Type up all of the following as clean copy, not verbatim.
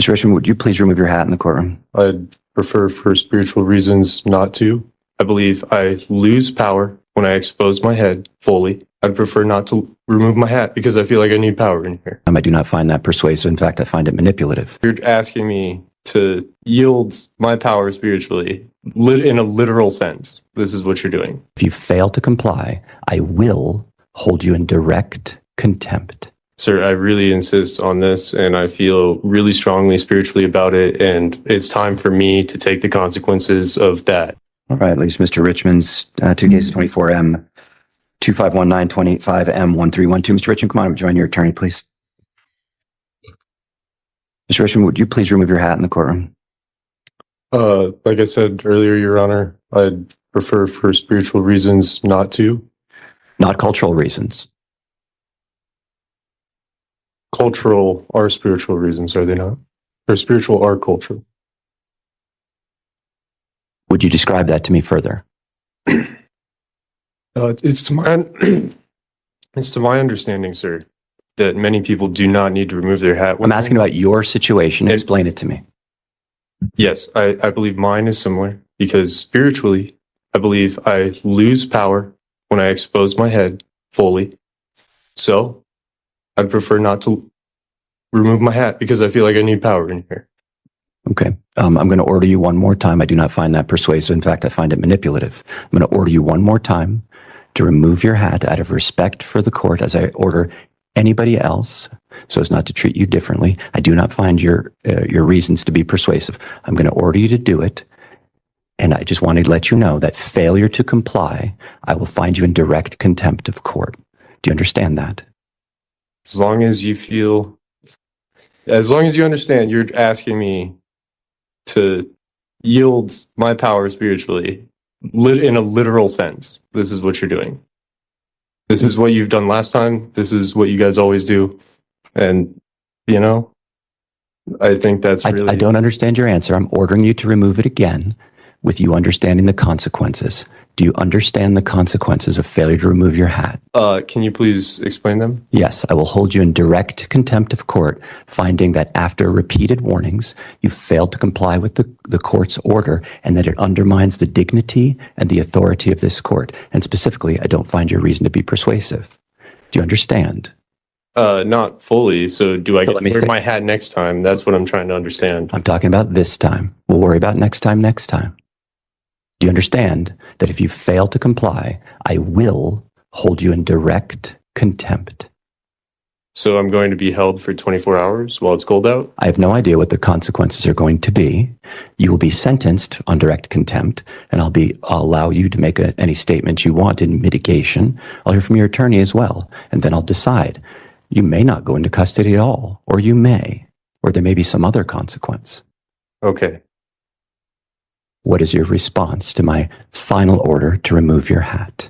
Mr. Richmond, would you please remove your hat in the courtroom? I'd prefer for spiritual reasons not to. I believe I lose power when I expose my head fully. I'd prefer not to remove my hat because I feel like I need power in here. I do not find that persuasive. In fact, I find it manipulative. You're asking me to yield my power spiritually in a literal sense. This is what you're doing. If you fail to comply, I will hold you in direct contempt. Sir, I really insist on this, and I feel really strongly spiritually about it, and it's time for me to take the consequences of that. All right, leaves Mr. Richmond's two cases, 24M, 2519, 25M, 1312. Mr. Richmond, come on, join your attorney, please. Mr. Richmond, would you please remove your hat in the courtroom? Like I said earlier, Your Honor, I'd prefer for spiritual reasons not to. Not cultural reasons. Cultural are spiritual reasons, are they not? Or spiritual are cultural. Would you describe that to me further? It's to my understanding, sir, that many people do not need to remove their hat. I'm asking about your situation. Explain it to me. Yes, I believe mine is similar because spiritually, I believe I lose power when I expose my head fully. So I'd prefer not to remove my hat because I feel like I need power in here. Okay. I'm going to order you one more time. I do not find that persuasive. In fact, I find it manipulative. I'm going to order you one more time to remove your hat out of respect for the court as I order anybody else so as not to treat you differently. I do not find your reasons to be persuasive. I'm going to order you to do it. And I just wanted to let you know that failure to comply, I will find you in direct contempt of court. Do you understand that? As long as you understand, you're asking me to yield my power spiritually in a literal sense. This is what you're doing. This is what you've done last time. This is what you guys always do. And, you know, I think that's really... I don't understand your answer. I'm ordering you to remove it again with you understanding the consequences. Do you understand the consequences of failure to remove your hat? Can you please explain them? Yes, I will hold you in direct contempt of court, finding that after repeated warnings, you failed to comply with the court's order and that it undermines the dignity and the authority of this court. And specifically, I don't find your reason to be persuasive. Do you understand? Not fully. So do I get to wear my hat next time? That's what I'm trying to understand. I'm talking about this time. We'll worry about next time. Do you understand that if you fail to comply, I will hold you in direct contempt? So I'm going to be held for 24 hours while it's cold out? I have no idea what the consequences are going to be. You will be sentenced on direct contempt, and I'll allow you to make any statements you want in mitigation. I'll hear from your attorney as well, and then I'll decide. You may not go into custody at all, or you may, or there may be some other consequence. Okay. What is your response to my final order to remove your hat?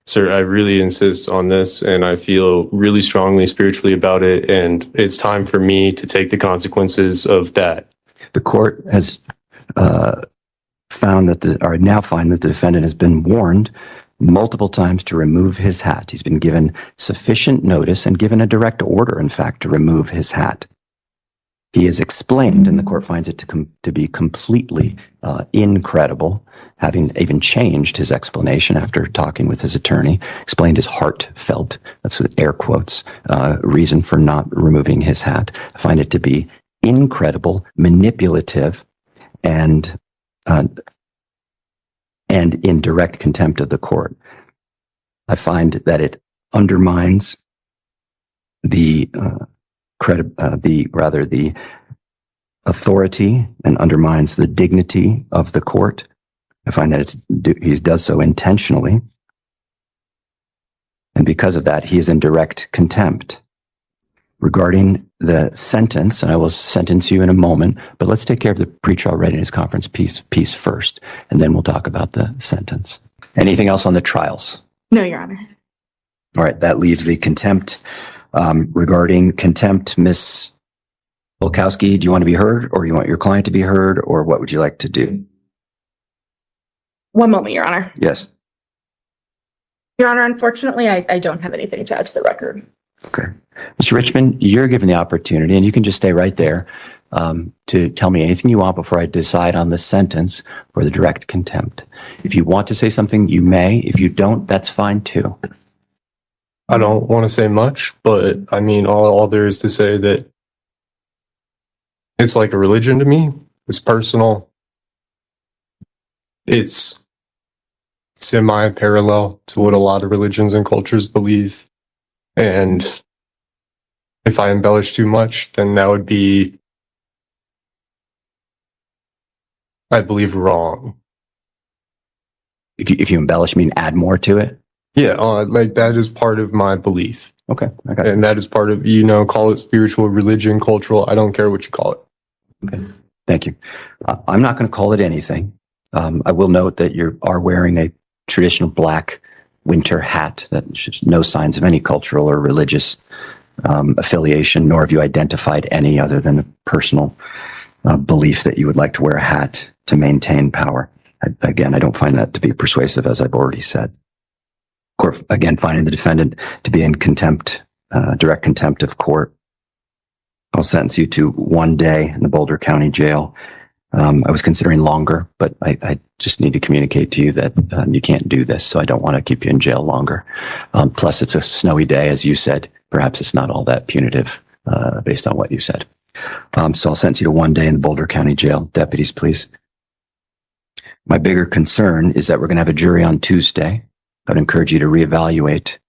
Sir, I really insist on this, and I feel really strongly spiritually about it, and it's time for me to take the consequences of that. The court has now find that the defendant has been warned multiple times to remove his hat. He's been given sufficient notice and given a direct order, in fact, to remove his hat. He is explained, and the court finds it to be completely incredible, having even changed his explanation after talking with his attorney, explained his heartfelt, that's with air quotes, reason for not removing his hat. I find it to be incredible, manipulative, and in direct contempt of the court. I find that it undermines the authority and undermines the dignity of the court. I find that he does so intentionally. And because of that, he is in direct contempt. Regarding the sentence, and I will sentence you in a moment, but let's take care of the pretrial readiness conference piece first, and then we'll talk about the sentence. Anything else on the trials? No, Your Honor. All right, that leaves the contempt. Regarding contempt, Ms. Volkowski, do you want to be heard, or you want your client to be heard, or what would you like to do? One moment, Your Honor. Yes. Your Honor, unfortunately, I don't have anything to add to the record. Okay. Mr. Richmond, you're given the opportunity, and you can just stay right there, to tell me anything you want before I decide on the sentence for the direct contempt. If you want to say something, you may. If you don't, that's fine too. I don't want to say much, but I mean, all there is to say that it's like a religion to me. It's personal. It's semi-parallel to what a lot of religions and cultures believe. And if I embellish too much, then that would be, I believe, wrong. If you embellish, mean add more to it. Yeah, like that is part of my belief. Okay, I got it. And that is part of, call it spiritual, religion, cultural. I don't care what you call it. Okay, thank you. I'm not going to call it anything. I will note that you are wearing a traditional black winter hat that shows no signs of any cultural or religious affiliation, nor have you identified any other than a personal belief that you would like to wear a hat to maintain power. Again, I don't find that to be persuasive, as I've already said. Court, again, finding the defendant to be in contempt, direct contempt of court. I'll sentence you to 1 day in the Boulder County Jail. I was considering longer, but I just need to communicate to you that you can't do this, so I don't want to keep you in jail longer. Plus, it's a snowy day, as you said. Perhaps it's not all that punitive based on what you said. So I'll sentence you to 1 day in the Boulder County Jail. Deputies, please. My bigger concern is that we're going to have a jury on Tuesday. I'd encourage you to reevaluate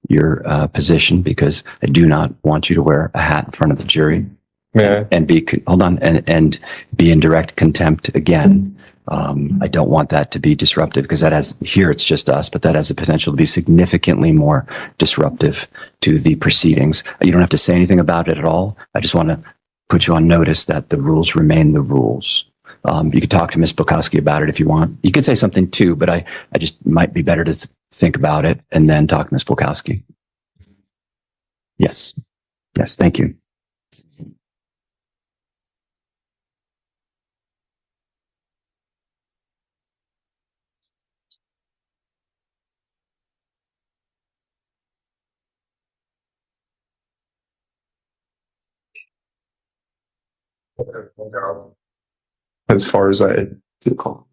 your position, because I do not want you to wear a hat in front of the jury. Yeah. And be be in direct contempt again. I don't want that to be disruptive, because here it's just us, but that has the potential to be significantly more disruptive to the proceedings. You don't have to say anything about it at all. I just want to put you on notice that the rules remain the rules. You could talk to Ms. Bukowski about it if you want. You could say something too, but I just might be better to think about it and then talk to Ms. Bukowski. Yes. Yes. Thank you. As far as I recall.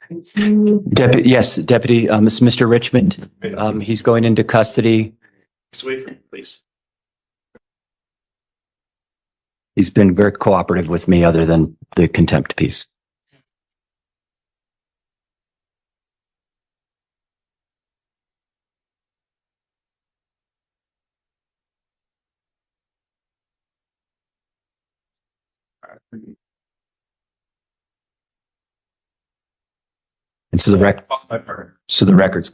Yes, Deputy, Mr. Richmond, he's going into custody. Just wait for me, please. He's been very cooperative with me, other than the contempt piece. And so the record's